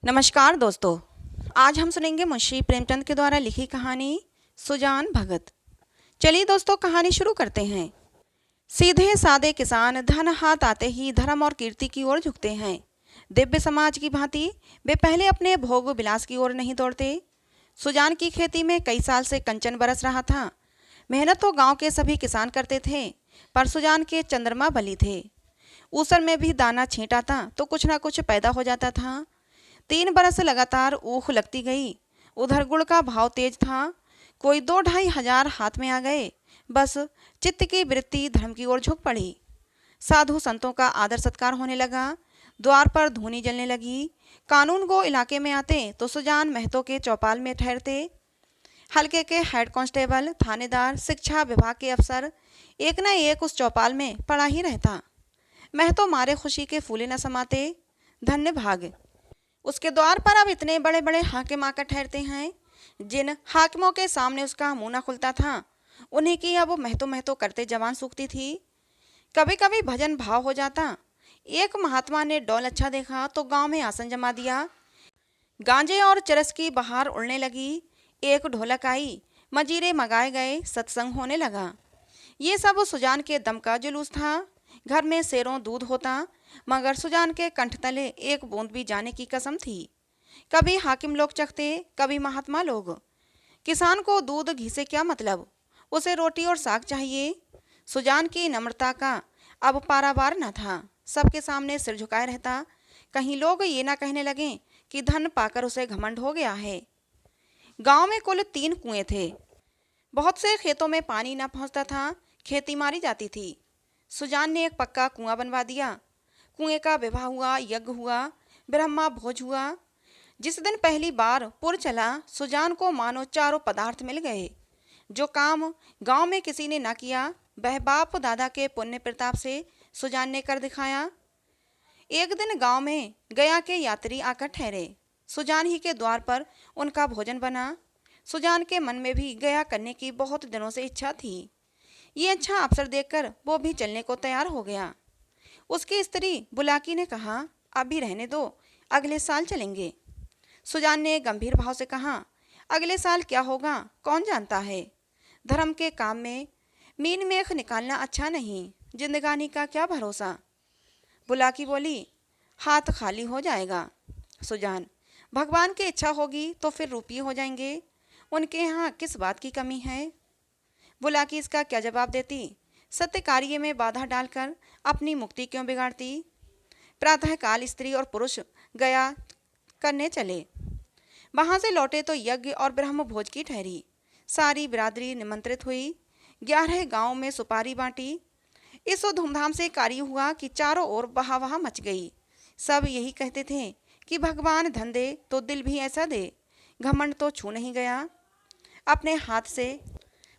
नमस्कार दोस्तों। आज हम सुनेंगे मुंशी प्रेमचंद के द्वारा लिखी कहानी सुजान भगत। चलिए दोस्तों, कहानी शुरू करते हैं। सीधे सादे किसान धन हाथ आते ही धर्म और कीर्ति की ओर झुकते हैं। दिव्य समाज की भांति वे पहले अपने भोग विलास की ओर नहीं दौड़ते। सुजान की खेती में कई साल से कंचन बरस रहा था। मेहनत तो गांव के सभी किसान करते थे, पर सुजान के चंद्रमा बली थे। ऊसर में भी दाना छींटा था तो कुछ ना कुछ पैदा हो जाता था। 3 बरस लगातार ऊख लगती गई। उधर गुड़ का भाव तेज था। कोई 2-2.5 हजार हाथ में आ गए। बस चित्त की वृत्ति धर्म की ओर झुक पड़ी। साधु संतों का आदर सत्कार होने लगा। द्वार पर धूनी जलने लगी। कानून गो इलाके में आते तो सुजान महतो के चौपाल में ठहरते। हल्के के हेड कांस्टेबल, थानेदार, शिक्षा विभाग के अफसर, एक न एक उस चौपाल में पड़ा ही रहता। महतो मारे खुशी के फूले न समाते। धन्य भाग, उसके द्वार पर अब इतने बड़े बड़े हाकिम आकर ठहरते हैं। जिन हाकिमों के सामने उसका मुंह न खुलता था, उन्हीं की अब महतो महतो करते जवान सूखती थी। कभी कभी भजन भाव हो जाता। एक महात्मा ने डौल अच्छा देखा तो गांव में आसन जमा दिया। गांजे और चरस की बहार उड़ने लगी। एक ढोलक आई, मजीरे मगाए गए, सत्संग होने लगा। ये सब सुजान के दम का जुलूस था। घर में सेरों दूध होता, मगर सुजान के कंठ तले एक बूंद भी जाने की कसम थी। कभी हाकिम लोग चखते, कभी महात्मा लोग। किसान को दूध घी से क्या मतलब, उसे रोटी और साग चाहिए। सुजान की नम्रता का अब पारावार न था। सबके सामने सिर झुकाए रहता। कहीं लोग ये ना कहने लगे कि धन पाकर उसे घमंड हो गया है। गांव में कुल 3 कुएं थे। बहुत से खेतों में पानी न पहुंचता था। खेती मारी जाती थी। सुजान ने एक पक्का कुआं बनवा दिया। कुएं का विवाह हुआ, यज्ञ हुआ, ब्रह्मा भोज हुआ। जिस दिन पहली बार पुर चला, सुजान को मानो चारों पदार्थ मिल गए। जो काम गांव में किसी ने ना किया, वह बाप दादा के पुण्य प्रताप से सुजान ने कर दिखाया। एक दिन गांव में गया के यात्री आकर ठहरे। सुजान ही के द्वार पर उनका भोजन बना। सुजान के मन में भी गया करने की बहुत दिनों से इच्छा थी। ये अच्छा अवसर देखकर वो भी चलने को तैयार हो गया। उसकी स्त्री बुलाकी ने कहा, अभी रहने दो, अगले साल चलेंगे। सुजान ने गंभीर भाव से कहा, अगले साल क्या होगा कौन जानता है। धर्म के काम में मीन मेख निकालना अच्छा नहीं, जिंदगानी का क्या भरोसा। बुलाकी बोली, हाथ खाली हो जाएगा। सुजान, भगवान की इच्छा होगी तो फिर रुपये हो जाएंगे। उनके यहाँ किस बात की कमी है। बुलाकी इसका क्या जवाब देती। सत्य कार्य में बाधा डालकर अपनी मुक्ति क्यों बिगाड़ती। प्रातःकाल स्त्री और पुरुष गया करने चले। वहां से लौटे तो यज्ञ और ब्रह्म भोज की ठहरी। सारी बिरादरी निमंत्रित हुई। 11 गांव में सुपारी बांटी। इस धूमधाम से कार्य हुआ कि चारों ओर बहा वहा मच गई। सब यही कहते थे कि भगवान धन दे तो दिल भी ऐसा दे। घमंड तो छू नहीं गया। अपने हाथ से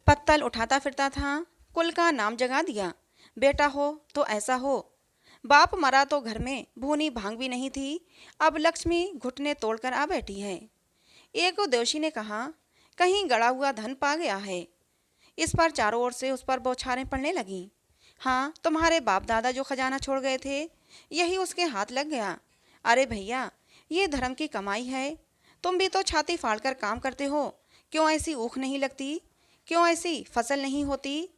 पत्तल उठाता फिरता था। कुल का नाम जगा दिया। बेटा हो तो ऐसा हो। बाप मरा तो घर में भूनी भांग भी नहीं थी। अब लक्ष्मी घुटने तोड़कर आ बैठी है। एक देवशी ने कहा, कहीं गड़ा हुआ धन पा गया है। इस पर चारों ओर से उस पर बौछारें पड़ने लगीं। हाँ, तुम्हारे बाप दादा जो खजाना छोड़ गए थे, यही उसके हाथ लग गया। अरे भैया, ये धर्म की कमाई है। तुम भी तो छाती फाड़कर काम करते हो। क्यों ऐसी ऊख नहीं लगती, क्यों ऐसी फसल नहीं होती।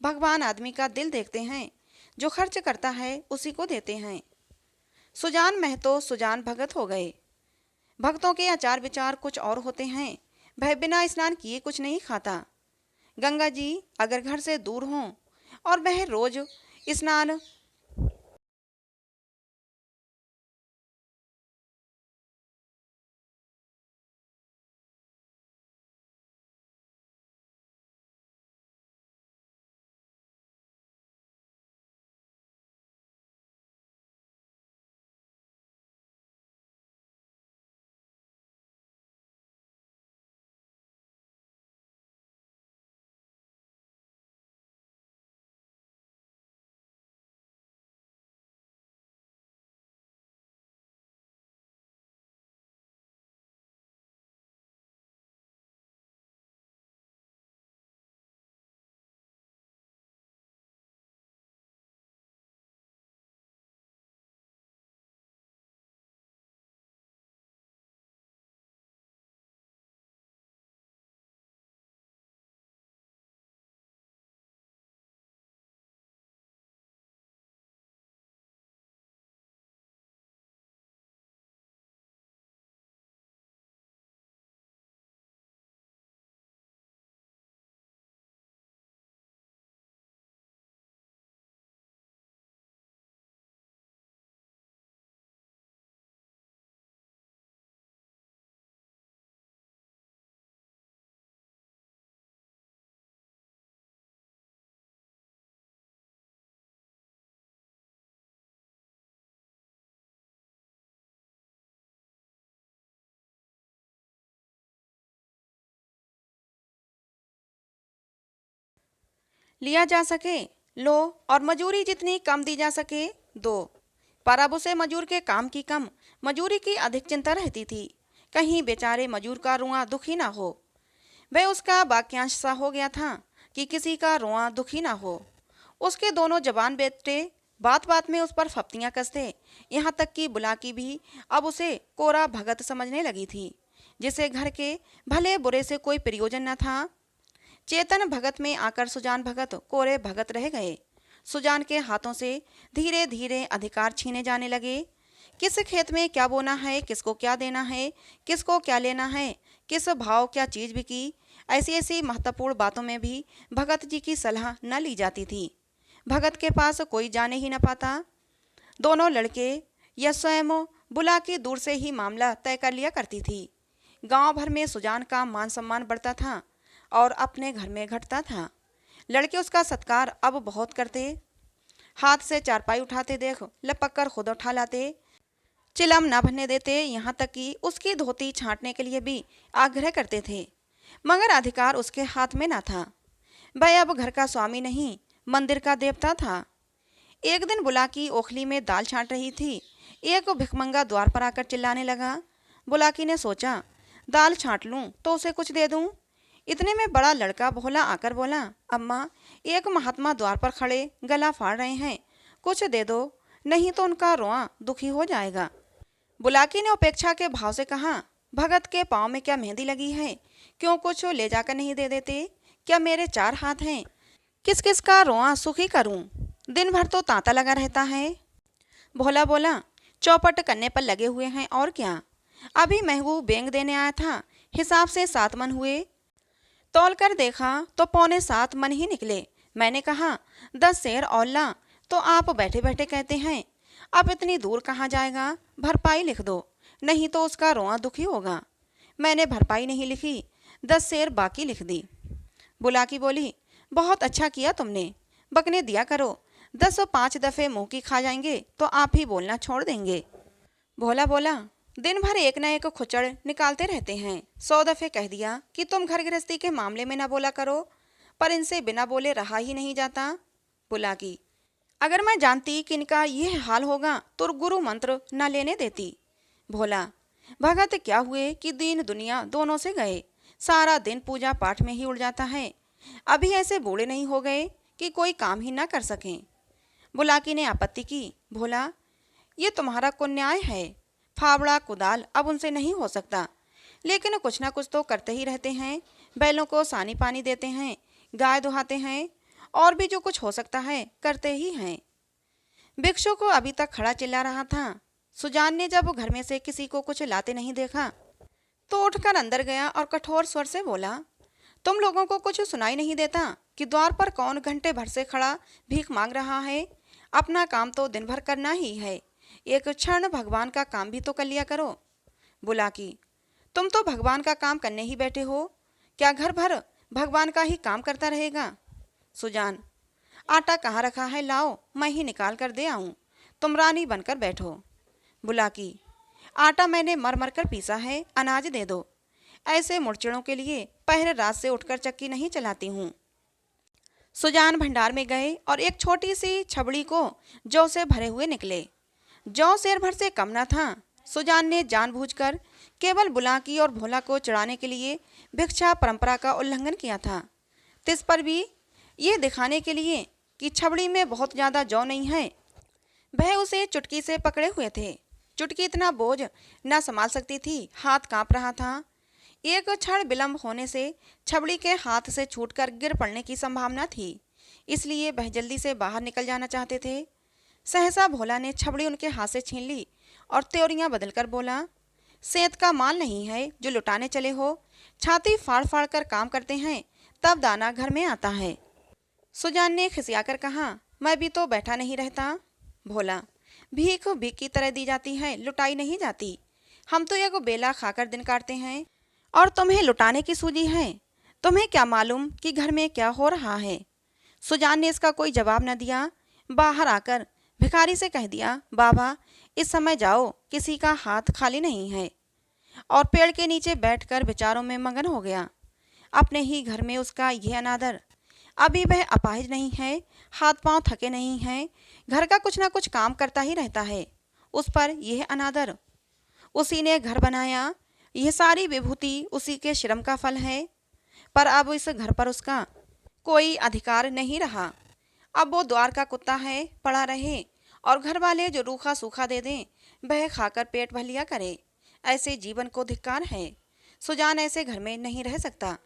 भगवान आदमी का दिल देखते हैं। जो खर्च करता है उसी को देते हैं। सुजान महतो सुजान भगत हो गए। भक्तों के आचार विचार कुछ और होते हैं। वह बिना स्नान किए कुछ नहीं खाता। गंगा जी अगर घर से दूर हों और वह रोज स्नान लिया जा सके लो, और मजूरी जितनी कम दी जा सके दो। पर अब उसे मजूर के काम की कम, मजूरी की अधिक चिंता रहती थी। कहीं बेचारे मजूर का रुआं दुखी ना हो। वह उसका वाक्यांश सा हो गया था कि किसी का रुआं दुखी ना हो। उसके दोनों जवान बेटे बात बात में उस पर फप्तियां कसते, यहाँ तक कि बुलाकी भी अब उसे कोरा भगत समझने लगी थी, जिसे घर के भले बुरे से कोई प्रयोजन न था। चेतन भगत में आकर सुजान भगत कोरे भगत रह गए। सुजान के हाथों से धीरे धीरे अधिकार छीने जाने लगे। किस खेत में क्या बोना है, किसको क्या देना है, किसको क्या लेना है, किस भाव क्या चीज बिकी, ऐसी ऐसी महत्वपूर्ण बातों में भी भगत जी की सलाह न ली जाती थी। भगत के पास कोई जाने ही न पाता। दोनों लड़के या स्वयं बुलाकी दूर से ही मामला तय कर लिया करती थी। गांव भर में सुजान का मान सम्मान बढ़ता था और अपने घर में घटता था। लड़के उसका सत्कार अब बहुत करते। हाथ से चारपाई उठाते देख लपक कर खुद उठा लाते। चिलम न भरने देते, यहाँ तक कि उसकी धोती छांटने के लिए भी आग्रह करते थे। मगर अधिकार उसके हाथ में न था। वह अब घर का स्वामी नहीं, मंदिर का देवता था। एक दिन बुलाकी ओखली में दाल छांट रही थी। एक भिखमंगा द्वार पर आकर चिल्लाने लगा। बुलाकी ने सोचा, दाल छांट लूं तो उसे कुछ दे दूं। इतने में बड़ा लड़का भोला आकर बोला, अम्मा, एक महात्मा द्वार पर खड़े गला फाड़ रहे हैं, कुछ दे दो, नहीं तो उनका रोआ दुखी हो जाएगा। बुलाकी ने उपेक्षा के भाव से कहा, भगत के पाँव में क्या मेहंदी लगी है, क्यों कुछ ले जाकर नहीं दे देते? क्या मेरे 4 हाथ हैं, किस किस का रोआ सुखी करूं? दिन भर तो तांता लगा रहता है। भोला बोला, चौपट करने पर लगे हुए हैं और क्या। अभी महबूब बेंग देने आया था, हिसाब से 7 मन हुए। तौल कर देखा तो 6.25 मन ही निकले। मैंने कहा 10 सेर और ला, तो आप बैठे बैठे कहते हैं अब इतनी दूर कहाँ जाएगा, भरपाई लिख दो, नहीं तो उसका रोआ दुखी होगा। मैंने भरपाई नहीं लिखी, 10 सेर बाकी लिख दी। बुलाकी बोली, बहुत अच्छा किया तुमने, बकने दिया करो, 10 5 दफ़े मुँह की खा जाएंगे तो आप ही बोलना छोड़ देंगे। भोला बोला, दिन भर एक न एक खुचड़ निकालते रहते हैं, 100 दफ़े कह दिया कि तुम घर गृहस्थी के मामले में न बोला करो, पर इनसे बिना बोले रहा ही नहीं जाता। बुलाकी, अगर मैं जानती कि इनका यह हाल होगा तो गुरु मंत्र न लेने देती। भोला, भगत क्या हुए कि दीन दुनिया दोनों से गए, सारा दिन पूजा पाठ में ही उड़ जाता है, अभी ऐसे बूढ़े नहीं हो गए कि कोई काम ही ना कर सकें। बुलाकी ने आपत्ति की, भोला, ये तुम्हारा को न्याय है, फावड़ा कुदाल अब उनसे नहीं हो सकता, लेकिन कुछ ना कुछ तो करते ही रहते हैं। बैलों को सानी पानी देते हैं, गाय दुहाते हैं, और भी जो कुछ हो सकता है करते ही हैं। भिक्षु को अभी तक खड़ा चिल्ला रहा था। सुजान ने जब घर में से किसी को कुछ लाते नहीं देखा तो उठकर अंदर गया और कठोर स्वर से बोला, तुम लोगों को कुछ सुनाई नहीं देता कि द्वार पर कौन घंटे भर से खड़ा भीख मांग रहा है? अपना काम तो दिन भर करना ही है, एक क्षण भगवान का काम भी तो कर लिया करो। बुलाकी, तुम तो भगवान का काम करने ही बैठे हो, क्या घर भर भगवान का ही काम करता रहेगा? सुजान, आटा कहाँ रखा है, लाओ, मैं ही निकाल कर दे आऊँ, तुम रानी बनकर बैठो। बुलाकी, आटा मैंने मर मर कर पीसा है, अनाज दे दो, ऐसे मुड़चिड़ों के लिए पहले रात से उठकर चक्की नहीं चलाती हूँ। सुजान भंडार में गए और एक छोटी सी छबड़ी को जौ से भरे हुए निकले। जौ सेर भर से कम न था। सुजान ने जानबूझकर केवल बुलाकी और भोला को चढ़ाने के लिए भिक्षा परंपरा का उल्लंघन किया था, तिस पर भी ये दिखाने के लिए कि छबड़ी में बहुत ज़्यादा जौ नहीं है, वह उसे चुटकी से पकड़े हुए थे। चुटकी इतना बोझ न संभाल सकती थी, हाथ कांप रहा था। एक क्षण विलंब होने से छबड़ी के हाथ से छूटकर गिर पड़ने की संभावना थी, इसलिए वह जल्दी से बाहर निकल जाना चाहते थे। सहसा भोला ने छबड़ी उनके हाथ से छीन ली और त्योरियां बदलकर बोला, सेंत का माल नहीं है जो लुटाने चले हो, छाती फाड़ फाड़ कर काम करते हैं तब दाना घर में आता है। सुजान ने खिसियाकर कहा, मैं भी तो बैठा नहीं रहता। भोला, भीख भीख की तरह दी जाती है, लुटाई नहीं जाती, हम तो एक बेला खाकर दिन काटते हैं और तुम्हें लुटाने की सूझी है, तुम्हें क्या मालूम कि घर में क्या हो रहा है। सुजान ने इसका कोई जवाब न दिया। बाहर आकर भिखारी से कह दिया, बाबा इस समय जाओ, किसी का हाथ खाली नहीं है, और पेड़ के नीचे बैठकर विचारों में मगन हो गया। अपने ही घर में उसका यह अनादर, अभी वह अपाहिज नहीं है, हाथ पांव थके नहीं हैं, घर का कुछ ना कुछ काम करता ही रहता है। उस पर यह अनादर। उसी ने घर बनाया, यह सारी विभूति उसी के श्रम का फल है। पर अब इस घर पर उसका कोई अधिकार नहीं रहा। अब वो द्वार का कुत्ता है, पड़ा रहे, और घर वाले जो रूखा सूखा दे दें वह खाकर पेट भर लिया करे। ऐसे जीवन को धिक्कार है। सुजान ऐसे घर में नहीं रह सकता।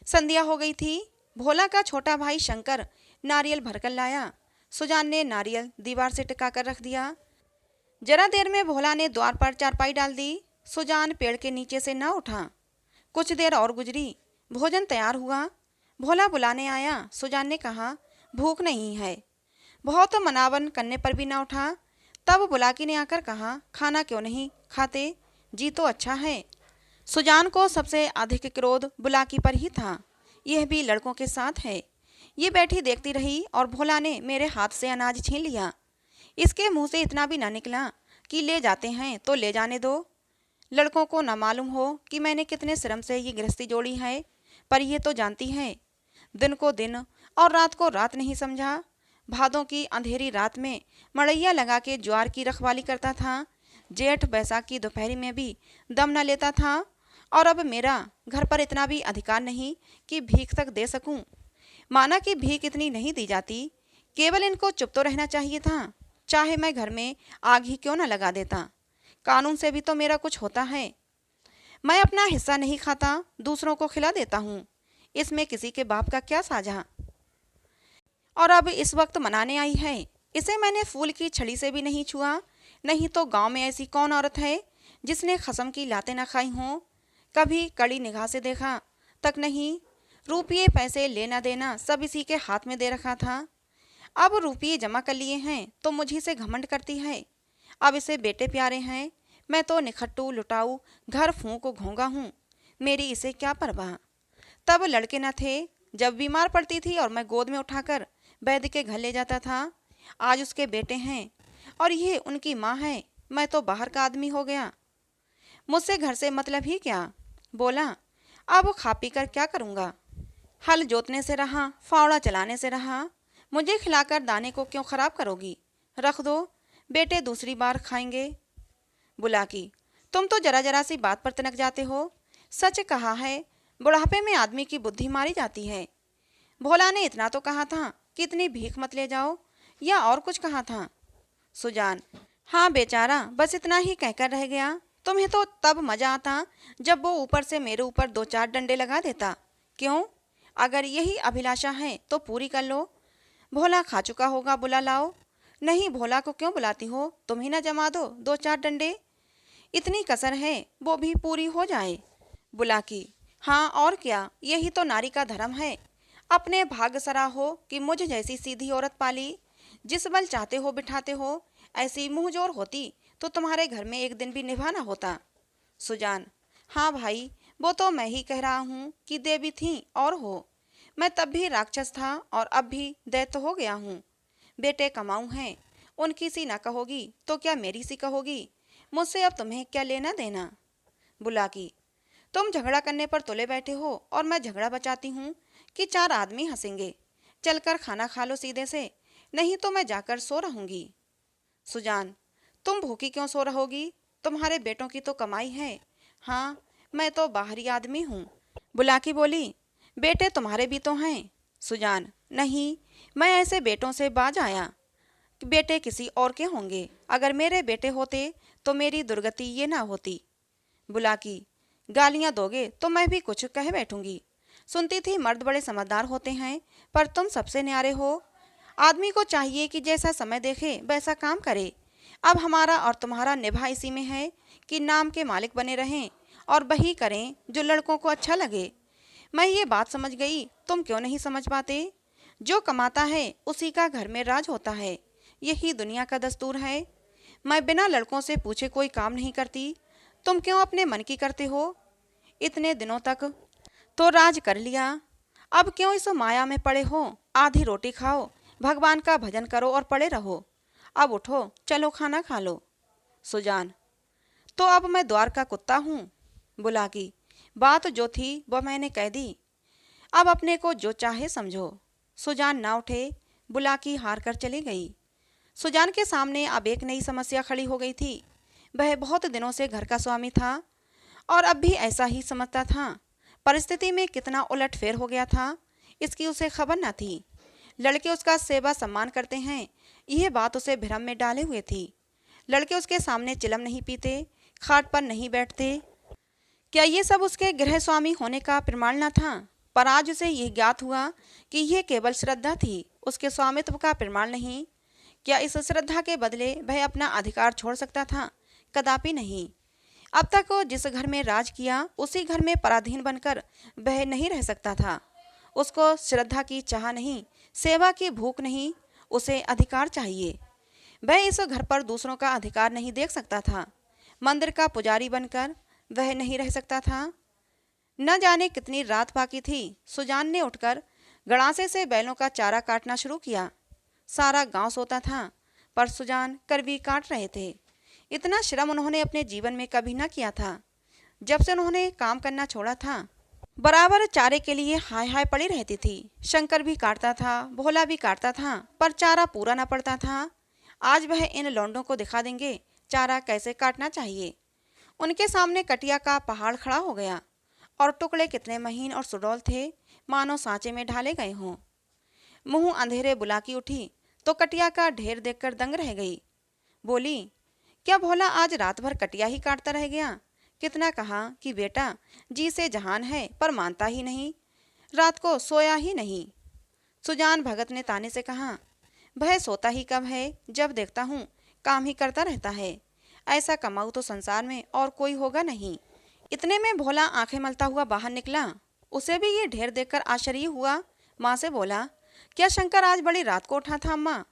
संध्या हो गई थी। भोला का छोटा भाई शंकर नारियल भरकर लाया। सुजान ने नारियल दीवार से टिका कर रख दिया। जरा देर में भोला ने द्वार पर चारपाई डाल दी। सुजान पेड़ के नीचे से न उठा। कुछ देर और गुजरी, भोजन तैयार हुआ। भोला बुलाने आया। सुजान ने कहा, भूख नहीं है। बहुत मनावन करने पर भी ना उठा। तब बुलाकी ने आकर कहा, खाना क्यों नहीं खाते, जी तो अच्छा है। सुजान को सबसे अधिक क्रोध बुलाकी पर ही था। यह भी लड़कों के साथ है। ये बैठी देखती रही और भोला ने मेरे हाथ से अनाज छीन लिया। इसके मुंह से इतना भी ना निकला कि ले जाते हैं तो ले जाने दो। लड़कों को न मालूम हो कि मैंने कितने श्रम से ये गृहस्थी जोड़ी है, पर ये तो जानती है। दिन को दिन और रात को रात नहीं समझा। भादों की अंधेरी रात में मड़ैया लगा के ज्वार की रखवाली करता था। जेठ बैसाख की दोपहरी में भी दम न लेता था। और अब मेरा घर पर इतना भी अधिकार नहीं कि भीख तक दे सकूं। माना कि भीख इतनी नहीं दी जाती, केवल इनको चुप तो रहना चाहिए था। चाहे मैं घर में आग ही क्यों न लगा देता, कानून से भी तो मेरा कुछ होता है। मैं अपना हिस्सा नहीं खाता, दूसरों को खिला देता हूँ। इसमें किसी के बाप का क्या साझा। और अब इस वक्त मनाने आई है। इसे मैंने फूल की छड़ी से भी नहीं छुआ। नहीं तो गांव में ऐसी कौन औरत है जिसने खसम की लातें न खाई हों। कभी कड़ी निगाह से देखा तक नहीं। रुपये पैसे लेना देना सब इसी के हाथ में दे रखा था। अब रुपये जमा कर लिए हैं तो मुझी से घमंड करती है। अब इसे बेटे प्यारे हैं। मैं तो निखट्टू लुटाऊ घर फूंक घोंगा हूँ। मेरी इसे क्या परवाह। तब लड़के न थे। जब बीमार पड़ती थी और मैं गोद में उठाकर वैद्य के घर ले जाता था। आज उसके बेटे हैं और ये उनकी माँ है। मैं तो बाहर का आदमी हो गया। मुझसे घर से मतलब ही क्या। बोला, अब खा पी कर क्या करूँगा। हल जोतने से रहा, फावड़ा चलाने से रहा। मुझे खिलाकर दाने को क्यों खराब करोगी। रख दो, बेटे दूसरी बार खाएंगे। बुलाकी, तुम तो जरा जरा सी बात पर तनक जाते हो। सच कहा है, बुढ़ापे में आदमी की बुद्धि मारी जाती है। भोला ने इतना तो कहा था कि इतनी भीख मत ले जाओ, या और कुछ कहा था। सुजान, हाँ बेचारा बस इतना ही कहकर रह गया। तुम्हें तो तब मजा आता जब वो ऊपर से मेरे ऊपर दो चार डंडे लगा देता। क्यों, अगर यही अभिलाषा है तो पूरी कर लो। भोला खा चुका होगा, बुला लाओ। नहीं, भोला को क्यों बुलाती हो, तुम ही ना जमा दो दो चार डंडे। इतनी कसर है वो भी पूरी हो जाए। बुलाकी, हाँ और क्या, यही तो नारी का धर्म है। अपने भाग सराहो कि मुझ जैसी सीधी औरत पाली। जिस बल चाहते हो बिठाते हो। ऐसी मुंहजोर होती तो तुम्हारे घर में एक दिन भी निभाना होता। सुजान, हाँ भाई, वो तो मैं ही कह रहा हूँ कि देवी थी और हो। मैं तब भी राक्षस था और अब भी दैत्य हो गया हूँ। बेटे कमाऊँ हैं, उनकी सी ना कहोगी तो क्या मेरी सी कहोगी। मुझसे अब तुम्हें क्या लेना देना। बुलाकी, तुम झगड़ा करने पर तुले बैठे हो और मैं झगड़ा बचाती हूँ कि चार आदमी हंसेंगे। चलकर खाना खा लो सीधे से, नहीं तो मैं जाकर सो रहूँगी। सुजान, तुम भूखी क्यों सो रहोगी, तुम्हारे बेटों की तो कमाई है। हाँ, मैं तो बाहरी आदमी हूँ। बुलाकी बोली, बेटे तुम्हारे भी तो हैं। सुजान, नहीं, मैं ऐसे बेटों से बाज आया कि बेटे किसी और के होंगे। अगर मेरे बेटे होते तो मेरी दुर्गति ये ना होती। बुलाकी, गालियाँ दोगे तो मैं भी कुछ कह बैठूंगी। सुनती थी मर्द बड़े समझदार होते हैं, पर तुम सबसे न्यारे हो। आदमी को चाहिए कि जैसा समय देखे वैसा काम करे। अब हमारा और तुम्हारा निभा इसी में है कि नाम के मालिक बने रहें और वही करें जो लड़कों को अच्छा लगे। मैं ये बात समझ गई, तुम क्यों नहीं समझ पाते। जो कमाता है उसी का घर में राज होता है, यही दुनिया का दस्तूर है। मैं बिना लड़कों से पूछे कोई काम नहीं करती। तुम क्यों अपने मन की करते हो। इतने दिनों तक तो राज कर लिया, अब क्यों इस माया में पड़े हो। आधी रोटी खाओ, भगवान का भजन करो और पड़े रहो। अब उठो, चलो खाना खा लो। सुजान, तो अब मैं द्वार का कुत्ता हूँ। बुलाकी, बात जो थी वह मैंने कह दी। अब अपने को जो चाहे समझो। सुजान ना उठे, बुलाकी हार कर चली गई। सुजान के सामने अब एक नई समस्या खड़ी हो गई थी। वह बहुत दिनों से घर का स्वामी था और अब भी ऐसा ही समझता था। परिस्थिति में कितना उलटफेर हो गया था, इसकी उसे खबर न थी। लड़के उसका सेवा सम्मान करते हैं, यह बात उसे भ्रम में डाले हुए थी। लड़के उसके सामने चिलम नहीं पीते, खाट पर नहीं बैठते। क्या ये सब उसके गृह स्वामी होने का प्रमाण न था? पर आज उसे यह ज्ञात हुआ कि यह केवल श्रद्धा थी, उसके स्वामित्व का प्रमाण नहीं। क्या इस श्रद्धा के बदले वह अपना अधिकार छोड़ सकता था? कदापि नहीं। अब तक वो जिस घर में राज किया, उसी घर में पराधीन बनकर वह नहीं रह सकता था। उसको श्रद्धा की चाह नहीं, सेवा की भूख नहीं, उसे अधिकार चाहिए। वह इस घर पर दूसरों का अधिकार नहीं देख सकता था। मंदिर का पुजारी बनकर वह नहीं रह सकता था। न जाने कितनी रात बाकी थी। सुजान ने उठकर गड़ासे से बैलों का चारा काटना शुरू किया। सारा गांव सोता था, पर सुजान करवी काट रहे थे। इतना श्रम उन्होंने अपने जीवन में कभी न किया था। जब से उन्होंने काम करना छोड़ा था, बराबर चारे के लिए हाय हाय पड़ी रहती थी। शंकर भी काटता था, भोला भी काटता था, पर चारा पूरा न पड़ता था। आज वह इन लौंडों को दिखा देंगे चारा कैसे काटना चाहिए। उनके सामने कटिया का पहाड़ खड़ा हो गया और टुकड़े कितने महीन और सुडौल थे, मानो सांचे में ढाले गए हों। मुंह अंधेरे बुलाकी उठी तो कटिया का ढेर देखकर दंग रह गई। बोली, क्या भोला आज रात भर कटिया ही काटता रह गया? कितना कहा कि बेटा जी से जहान है, पर मानता ही नहीं, रात को सोया ही नहीं। सुजान भगत ने ताने से कहा, वह सोता ही कब है, जब देखता हूँ काम ही करता रहता है। ऐसा कमाऊ तो संसार में और कोई होगा नहीं। इतने में भोला आंखें मलता हुआ बाहर निकला। उसे भी ये ढेर देखकर आश्चर्य हुआ। माँ से बोला, क्या शंकर आज बड़ी रात को उठा था अम्मा?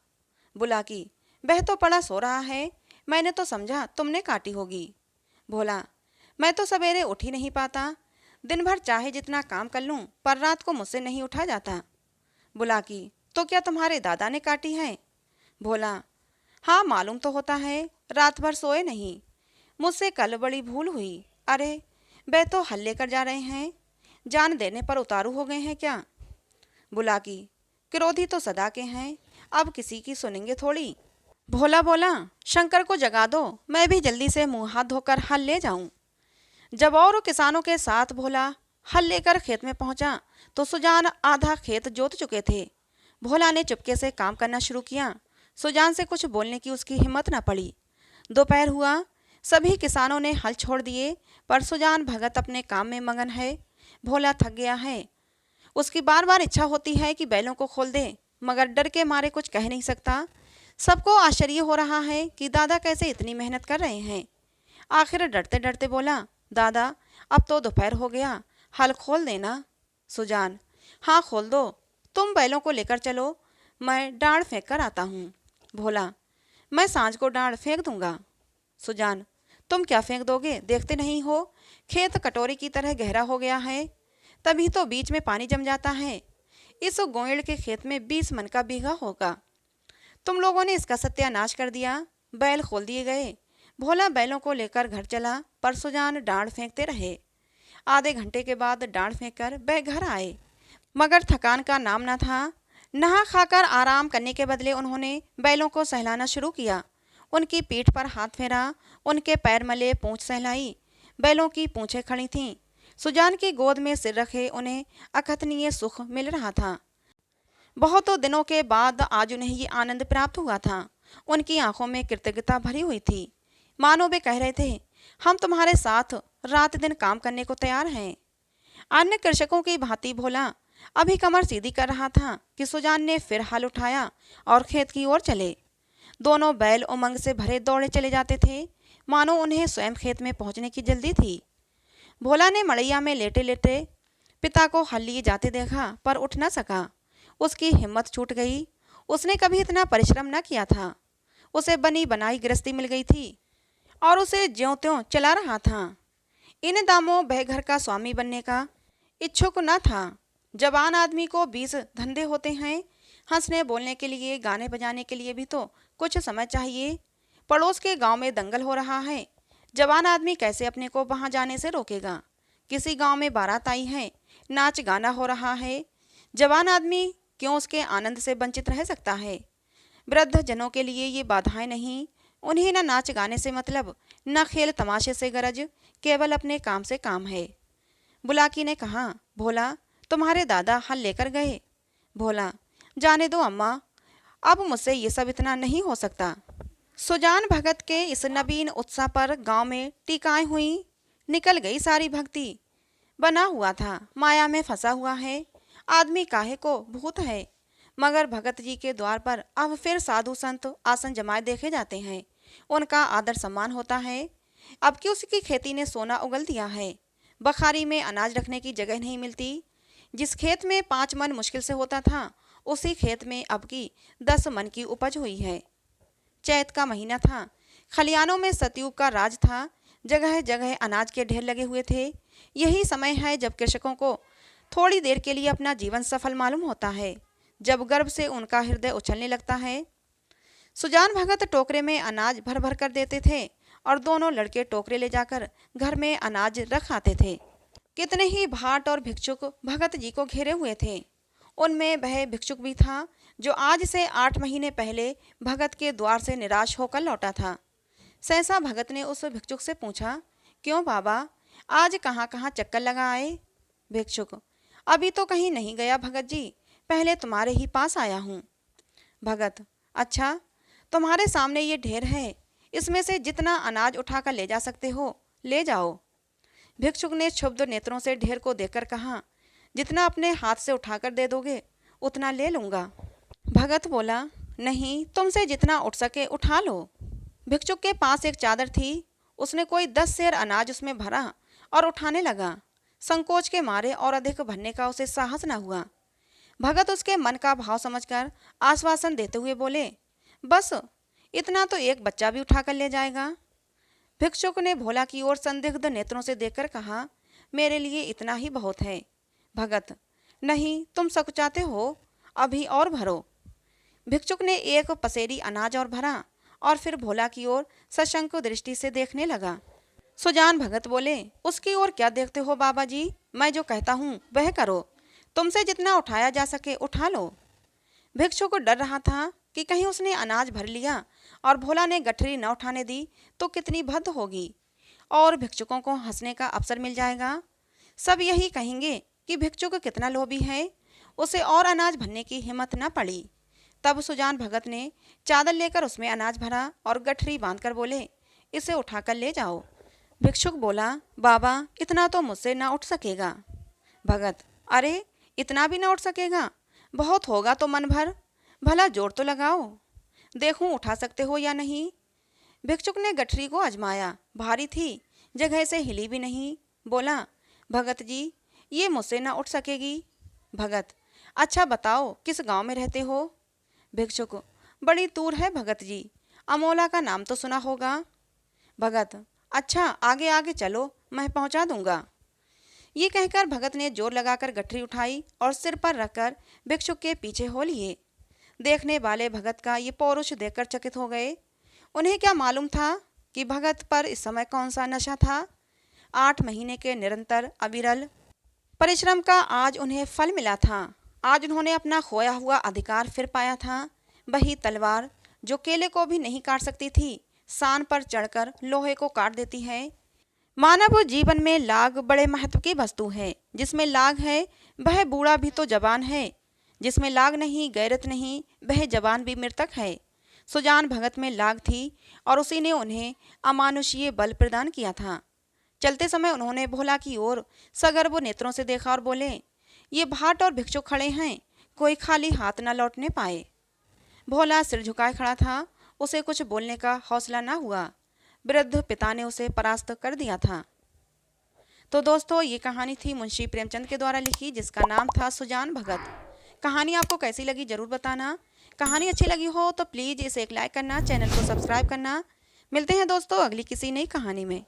बुलाकी, वह तो पड़ा सो रहा है, मैंने तो समझा तुमने काटी होगी। भोला, मैं तो सवेरे उठ ही नहीं पाता, दिन भर चाहे जितना काम कर लूं, पर रात को मुझसे नहीं उठा जाता। बुलाकी, तो क्या तुम्हारे दादा ने काटी है? भोला, हाँ मालूम तो होता है, रात भर सोए नहीं। मुझसे कल बड़ी भूल हुई। अरे वे तो हल लेकर जा रहे हैं, जान देने पर उतारू हो गए हैं क्या? बुलाकी, क्रोधी तो सदा के हैं, अब किसी की सुनेंगे थोड़ी। भोला बोला, शंकर को जगा दो, मैं भी जल्दी से मुंह हाथ धोकर हल ले जाऊं। जब और किसानों के साथ भोला हल लेकर खेत में पहुंचा तो सुजान आधा खेत जोत चुके थे। भोला ने चुपके से काम करना शुरू किया। सुजान से कुछ बोलने की उसकी हिम्मत न पड़ी। दोपहर हुआ, सभी किसानों ने हल छोड़ दिए, पर सुजान भगत अपने काम में मगन है। भोला थक गया है। उसकी बार बार इच्छा होती है कि बैलों को खोल दे, मगर डर के मारे कुछ कह नहीं सकता। सबको आश्चर्य हो रहा है कि दादा कैसे इतनी मेहनत कर रहे हैं। आखिर डरते डरते बोला, दादा अब तो दोपहर हो गया, हल खोल देना। सुजान, हाँ खोल दो, तुम बैलों को लेकर चलो, मैं डांड फेंक कर आता हूँ। भोला, मैं सांझ को डांड फेंक दूंगा। सुजान, तुम क्या फेंक दोगे, देखते नहीं हो खेत कटोरी की तरह गहरा हो गया है, तभी तो बीच में पानी जम जाता है। इस गोइड़ के खेत में 20 मन का बीघा होगा। तुम लोगों ने इसका सत्यानाश कर दिया। बैल खोल दिए गए। भोला बैलों को लेकर घर चला, पर सुजान डांड फेंकते रहे। आधे घंटे के बाद डांड फेंककर वह घर आए, मगर थकान का नाम न था। नहा खाकर आराम करने के बदले उन्होंने बैलों को सहलाना शुरू किया। उनकी पीठ पर हाथ फेरा, उनके पैर मले, पूंछ सहलाई। बैलों की पूंछें खड़ी थीं। सुजान की गोद में सिर रखे उन्हें अकथनीय सुख मिल रहा था। बहुत दिनों के बाद आज उन्हें ये आनंद प्राप्त हुआ था। उनकी आंखों में कृतज्ञता भरी हुई थी, मानो वे कह रहे थे, हम तुम्हारे साथ रात दिन काम करने को तैयार हैं। अन्य कृषकों की भांति भोला अभी कमर सीधी कर रहा था कि सुजान ने फिर हल उठाया और खेत की ओर चले। दोनों बैल उमंग से भरे दौड़े चले जाते थे, मानो उन्हें स्वयं खेत में पहुंचने की जल्दी थी। भोला ने मड़ैया में लेटे लेटे पिता को हल लिए जाते देखा, पर उठ न सका। उसकी हिम्मत छूट गई। उसने कभी इतना परिश्रम न किया था। उसे बनी बनाई गृहस्थी मिल गई थी और उसे ज्यों त्यों चला रहा था। इन दामों वह घर का स्वामी बनने का इच्छुक न था। जवान आदमी को 20 धंधे होते हैं। हंसने बोलने के लिए, गाने बजाने के लिए भी तो कुछ समय चाहिए। पड़ोस के गांव में दंगल हो रहा है, जवान आदमी कैसे अपने को वहां जाने से रोकेगा? किसी गांव में बारात आई है, नाच गाना हो रहा है, जवान आदमी क्यों उसके आनंद से वंचित रह सकता है। वृद्ध जनों के लिए ये बाधाएं नहीं, उन्हें न नाच गाने से मतलब, न खेल तमाशे से गरज, केवल अपने काम से काम है। बुलाकी ने कहा, भोला तुम्हारे दादा हल लेकर गए। भोला, जाने दो अम्मा, अब मुझसे ये सब इतना नहीं हो सकता। सुजान भगत के इस नवीन उत्साह पर गांव में टीकाएं हुई, निकल गई सारी भक्ति। बना हुआ था माया में फंसा हुआ है, आदमी काहे को भूत है। मगर भगत जी के द्वार पर अब फिर साधु संत आसन जमाए देखे जाते हैं, उनका आदर सम्मान होता है। अब कि उसकी खेती ने सोना उगल दिया है, बखारी में अनाज रखने की जगह नहीं मिलती। जिस खेत में 5 मन मुश्किल से होता था, उसी खेत में अब की 10 मन की उपज हुई है। चैत का महीना था, खलियानों में सतयुग का राज था, जगह जगह अनाज के ढेर लगे हुए थे। यही समय है जब कृषकों को थोड़ी देर के लिए अपना जीवन सफल मालूम होता है, जब गर्व से उनका हृदय उछलने लगता है। सुजान भगत टोकरे में अनाज भर भर कर देते थे और दोनों लड़के टोकरे ले जाकर घर में अनाज रख आते थे। कितने ही भाट और भिक्षुक भगत जी को घेरे हुए थे। उनमें वह भिक्षुक भी था जो आज से 8 महीने पहले भगत के द्वार से निराश होकर लौटा था। सहसा भगत ने उस भिक्षुक से पूछा, क्यों बाबा, आज कहाँ कहाँ चक्कर लगा आए? भिक्षुक, अभी तो कहीं नहीं गया भगत जी, पहले तुम्हारे ही पास आया हूँ। भगत, अच्छा, तुम्हारे सामने ये ढेर है, इसमें से जितना अनाज उठाकर ले जा सकते हो ले जाओ। भिक्षुक ने क्षुब्ध नेत्रों से ढेर को देखकर कहा, जितना अपने हाथ से उठाकर दे दोगे उतना ले लूँगा। भगत बोला, नहीं, तुमसे जितना उठ सके उठा लो। भिक्षुक के पास एक चादर थी, उसने कोई 10 सेर अनाज उसमें भरा और उठाने लगा। संकोच के मारे और अधिक भरने का उसे साहस न हुआ। भगत उसके मन का भाव समझकर आश्वासन देते हुए बोले, बस इतना तो एक बच्चा भी उठाकर ले जाएगा। भिक्षुक ने भोला की ओर संदिग्ध नेत्रों से देखकर कहा, मेरे लिए इतना ही बहुत है। भगत, नहीं, तुम सकुचाते हो, अभी और भरो। भिक्षुक ने एक पसेरी अनाज और भरा और फिर भोला की ओर सशंक दृष्टि से देखने लगा। सुजान भगत बोले, उसकी ओर क्या देखते हो बाबा जी, मैं जो कहता हूँ वह करो, तुमसे जितना उठाया जा सके उठा लो। भिक्षुक डर रहा था कि कहीं उसने अनाज भर लिया और भोला ने गठरी न उठाने दी तो कितनी भद्द होगी और भिक्षुकों को हंसने का अवसर मिल जाएगा। सब यही कहेंगे कि भिक्षुक कितना लोभी है, उसे और अनाज भरने की हिम्मत न पड़ी। तब सुजान भगत ने चादर लेकर उसमें अनाज भरा और गठरी बांधकर बोले, इसे उठाकर ले जाओ। भिक्षुक बोला, बाबा, इतना तो मुझसे ना उठ सकेगा। भगत, अरे इतना भी ना उठ सकेगा, बहुत होगा तो मन भर, भला जोर तो लगाओ, देखूं उठा सकते हो या नहीं। भिक्षुक ने गठरी को आजमाया, भारी थी, जगह से हिली भी नहीं। बोला, भगत जी, ये मुझसे ना उठ सकेगी। भगत, अच्छा बताओ किस गांव में रहते हो? भिक्षुक, बड़ी दूर है भगत जी, अमोला का नाम तो सुना होगा। भगत, अच्छा, आगे आगे चलो, मैं पहुंचा दूंगा। ये कहकर भगत ने जोर लगाकर गठरी उठाई और सिर पर रखकर भिक्षुक के पीछे हो लिए। देखने वाले भगत का ये पौरुष देखकर चकित हो गए। उन्हें क्या मालूम था कि भगत पर इस समय कौन सा नशा था। 8 महीने के निरंतर अविरल परिश्रम का आज उन्हें फल मिला था। आज उन्होंने अपना खोया हुआ अधिकार फिर पाया था। वही तलवार जो केले को भी नहीं काट सकती थी, सान पर चढ़कर लोहे को काट देती है। मानव जीवन में लाग बड़े महत्व की वस्तु है। जिसमें लाग है वह बूढ़ा भी तो जवान है, जिसमें लाग नहीं, गैरत नहीं, वह जवान भी मृतक है। सुजान भगत में लाग थी और उसी ने उन्हें अमानुषीय बल प्रदान किया था। चलते समय उन्होंने भोला की ओर सगर्व नेत्रों से देखा और बोले, ये भाट और भिक्षुक खड़े हैं, कोई खाली हाथ न लौटने पाए। भोला सिर झुकाए खड़ा था, उसे कुछ बोलने का हौसला न हुआ। वृद्ध पिता ने उसे परास्त कर दिया था। तो दोस्तों, ये कहानी थी मुंशी प्रेमचंद के द्वारा लिखी, जिसका नाम था सुजान भगत। कहानी आपको कैसी लगी जरूर बताना। कहानी अच्छी लगी हो तो प्लीज़ इसे एक लाइक करना, चैनल को सब्सक्राइब करना। मिलते हैं दोस्तों अगली किसी नई कहानी में।